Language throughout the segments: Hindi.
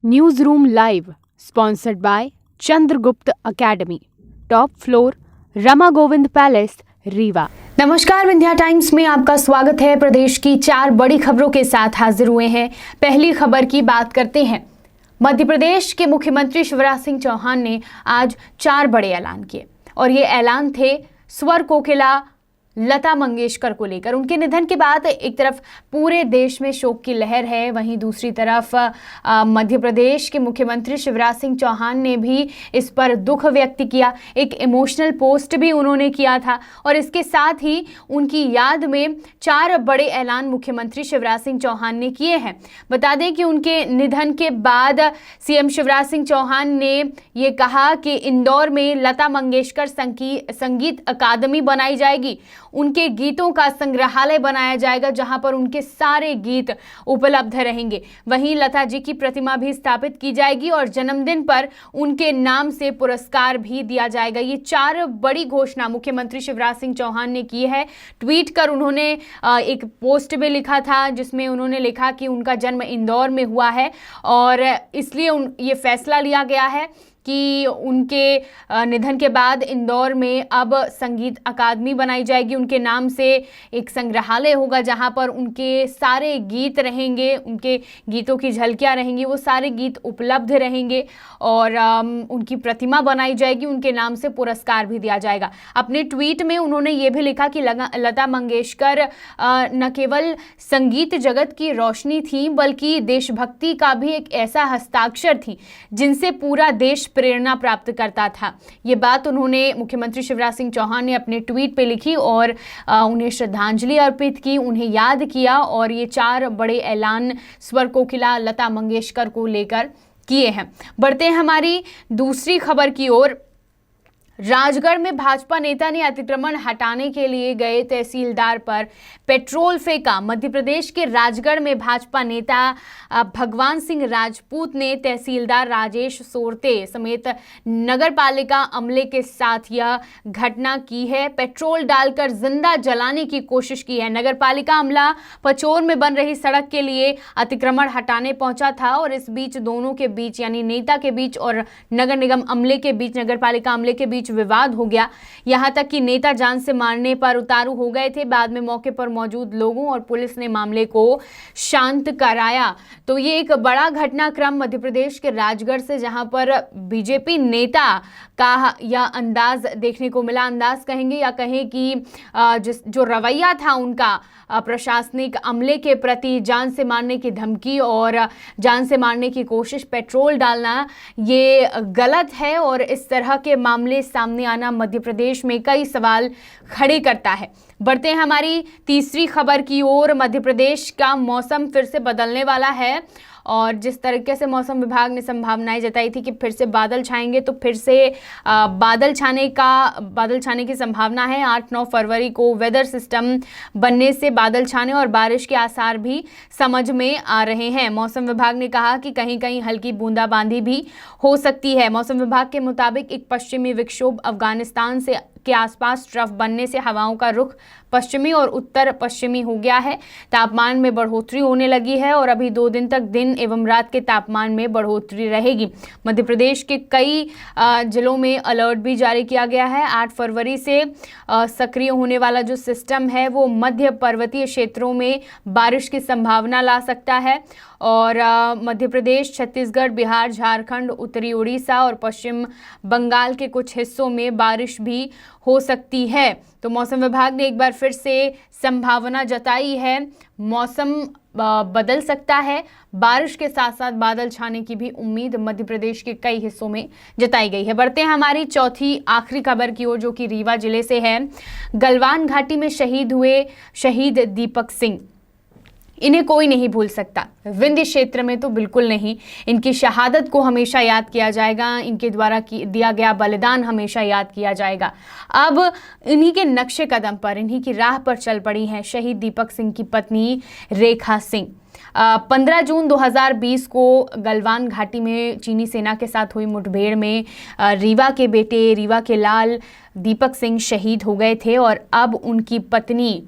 News room live sponsored by Chandragupta academy, top floor, Rama Govind palace, Rewa. नमस्कार, विंध्या टाइम्स में आपका स्वागत है। प्रदेश की 4 बड़ी खबरों के साथ हाजिर हुए हैं। पहली खबर की बात करते हैं। मध्य प्रदेश के मुख्यमंत्री शिवराज सिंह चौहान ने आज 4 बड़े ऐलान किए और ये ऐलान थे स्वर कोकिला लता मंगेशकर को लेकर। उनके निधन के बाद एक तरफ पूरे देश में शोक की लहर है, वहीं दूसरी तरफ मध्य प्रदेश के मुख्यमंत्री शिवराज सिंह चौहान ने भी इस पर दुख व्यक्त किया। एक इमोशनल पोस्ट भी उन्होंने किया था और इसके साथ ही उनकी याद में 4 बड़े ऐलान मुख्यमंत्री शिवराज सिंह चौहान ने किए हैं। बता दें कि उनके निधन के बाद सीएम शिवराज सिंह चौहान ने ये कहा कि इंदौर में लता मंगेशकर संगीत अकादमी बनाई जाएगी। उनके गीतों का संग्रहालय बनाया जाएगा जहां पर उनके सारे गीत उपलब्ध रहेंगे। वहीं लता जी की प्रतिमा भी स्थापित की जाएगी और जन्मदिन पर उनके नाम से पुरस्कार भी दिया जाएगा। ये 4 बड़ी घोषणा मुख्यमंत्री शिवराज सिंह चौहान ने की है। ट्वीट कर उन्होंने एक पोस्ट भी लिखा था जिसमें उन्होंने लिखा कि उनका जन्म इंदौर में हुआ है और इसलिए ये फैसला लिया गया है कि उनके निधन के बाद इंदौर में अब संगीत अकादमी बनाई जाएगी। उनके नाम से एक संग्रहालय होगा जहां पर उनके सारे गीत रहेंगे, उनके गीतों की झलकियां रहेंगी, वो सारे गीत उपलब्ध रहेंगे और उनकी प्रतिमा बनाई जाएगी। उनके नाम से पुरस्कार भी दिया जाएगा। अपने ट्वीट में उन्होंने ये भी लिखा कि लता मंगेशकर न केवल संगीत जगत की रोशनी थी बल्कि देशभक्ति का भी एक ऐसा हस्ताक्षर थी जिनसे पूरा देश प्रेरणा प्राप्त करता था। ये बात उन्होंने मुख्यमंत्री शिवराज सिंह चौहान ने अपने ट्वीट पे लिखी और उन्हें श्रद्धांजलि अर्पित की, उन्हें याद किया और ये 4 बड़े ऐलान स्वर कोकिला लता मंगेशकर को लेकर किए हैं। बढ़ते हैं हमारी दूसरी खबर की ओर। राजगढ़ में भाजपा नेता ने अतिक्रमण हटाने के लिए गए तहसीलदार पर पेट्रोल फेंका। मध्य प्रदेश के राजगढ़ में भाजपा नेता भगवान सिंह राजपूत ने तहसीलदार राजेश सोरते समेत नगर पालिका अमले के साथ यह घटना की है। पेट्रोल डालकर जिंदा जलाने की कोशिश की है। नगर पालिका अमला पचोर में बन रही सड़क के लिए अतिक्रमण हटाने पहुंचा था और इस बीच दोनों के बीच यानी नेता के बीच और नगर निगम अमले के बीच, नगर पालिका अमले के बीच विवाद हो गया। यहां तक कि नेता जान से मारने पर उतारू हो गए थे। बाद में मौके पर मौजूद लोगों और पुलिस ने मामले को शांत कराया। तो ये एक बड़ा घटनाक्रम मध्य प्रदेश के राजगढ़ से, जहां पर बीजेपी नेता का यह अंदाज देखने को मिला। अंदाज कहेंगे या कहें कि जो रवैया था उनका प्रशासनिक अमले के प्रति, जान से मारने की धमकी और जान से मारने की कोशिश, पेट्रोल डालना, ये गलत है और इस तरह के मामले सामने आना मध्य प्रदेश में कई सवाल खड़े करता है। बढ़ते हैं हमारी तीसरी खबर की ओर। मध्य प्रदेश का मौसम फिर से बदलने वाला है और जिस तरीके से मौसम विभाग ने संभावनाएं जताई थी कि फिर से बादल छाएंगे, तो फिर से बादल छाने की संभावना है। 8-9 फरवरी को वेदर सिस्टम बनने से बादल छाने और बारिश के आसार भी समझ में आ रहे हैं। मौसम विभाग ने कहा कि कहीं कहीं हल्की बूंदाबांदी भी हो सकती है। मौसम विभाग के मुताबिक एक पश्चिमी विक्षोभ अफगानिस्तान के आसपास ट्रफ बनने से हवाओं का रुख पश्चिमी और उत्तर पश्चिमी हो गया है। तापमान में बढ़ोतरी होने लगी है और अभी 2 दिन तक दिन एवं रात के तापमान में बढ़ोतरी रहेगी। मध्य प्रदेश के कई जिलों में अलर्ट भी जारी किया गया है। 8 फरवरी से सक्रिय होने वाला जो सिस्टम है वो मध्य पर्वतीय क्षेत्रों में बारिश की संभावना ला सकता है और मध्य प्रदेश, छत्तीसगढ़, बिहार, झारखंड, उत्तरी उड़ीसा और पश्चिम बंगाल के कुछ हिस्सों में बारिश भी हो सकती है। तो मौसम विभाग ने एक बार फिर से संभावना जताई है। मौसम बदल सकता है। बारिश के साथ साथ बादल छाने की भी उम्मीद मध्य प्रदेश के कई हिस्सों में जताई गई है। बढ़ते हैं हमारी चौथी आखिरी खबर की ओर, जो कि रीवा जिले से है। गलवान घाटी में शहीद हुए शहीद दीपक सिंह, इन्हें कोई नहीं भूल सकता। विंध्य क्षेत्र में तो बिल्कुल नहीं। इनकी शहादत को हमेशा याद किया जाएगा। इनके द्वारा दिया गया बलिदान हमेशा याद किया जाएगा। अब इन्हीं के नक्शे कदम पर, इन्हीं की राह पर चल पड़ी हैं शहीद दीपक सिंह की पत्नी रेखा सिंह। 15 जून 2020 को गलवान घाटी में चीनी सेना के साथ हुई मुठभेड़ में रीवा के बेटे, रीवा के लाल दीपक सिंह शहीद हो गए थे और अब उनकी पत्नी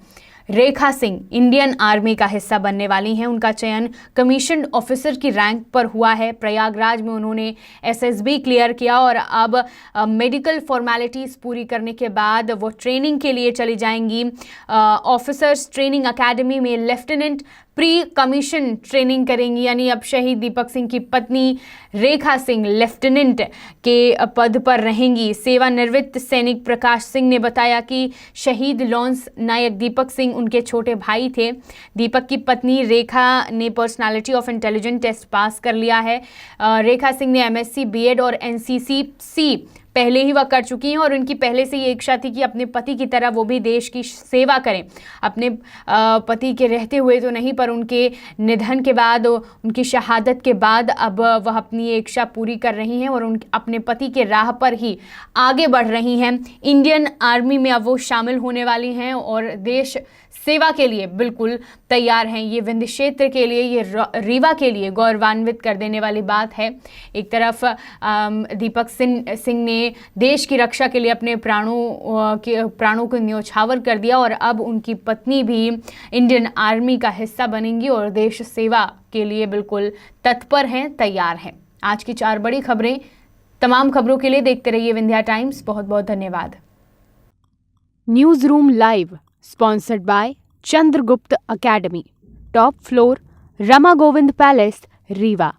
रेखा सिंह इंडियन आर्मी का हिस्सा बनने वाली हैं। उनका चयन कमीशन्ड ऑफिसर की रैंक पर हुआ है। प्रयागराज में उन्होंने एसएसबी क्लियर किया और अब मेडिकल फॉर्मेलिटीज़ पूरी करने के बाद वो ट्रेनिंग के लिए चली जाएंगी। ऑफिसर्स ट्रेनिंग अकेडमी में लेफ्टिनेंट प्री कमीशन ट्रेनिंग करेंगी, यानी अब शहीद दीपक सिंह की पत्नी रेखा सिंह लेफ्टिनेंट के पद पर रहेंगी। सेवानिवृत्त सैनिक प्रकाश सिंह ने बताया कि शहीद लॉन्स नायक दीपक सिंह उनके छोटे भाई थे। दीपक की पत्नी रेखा ने personality of intelligence test pass कर लिया है। रेखा सिंह ने एमएससी बीएड और एनसीसी पहले ही वह कर चुकी हैं और उनकी पहले से ये इच्छा थी कि अपने पति की तरह वो भी देश की सेवा करें। अपने पति के रहते हुए तो नहीं, पर उनके निधन के बाद, उनकी शहादत के बाद अब वह अपनी ये इच्छा पूरी कर रही हैं और अपने पति के राह पर ही आगे बढ़ रही हैं। इंडियन आर्मी में अब वो शामिल होने वाली हैं और देश सेवा के लिए बिल्कुल तैयार हैं। ये विंध्य क्षेत्र के लिए, ये रीवा के लिए गौरवान्वित कर देने वाली बात है। एक तरफ दीपक सिंह ने देश की रक्षा के लिए अपने प्राणों को न्योछावर कर दिया और अब उनकी पत्नी भी इंडियन आर्मी का हिस्सा बनेंगी और देश सेवा के लिए बिल्कुल तत्पर हैं, तैयार हैं। आज की 4 बड़ी खबरें। तमाम खबरों के लिए देखते रहिए विंध्या टाइम्स। बहुत बहुत धन्यवाद। News room live sponsored by Chandragupta academy, top floor, Rama Govind palace, Rewa.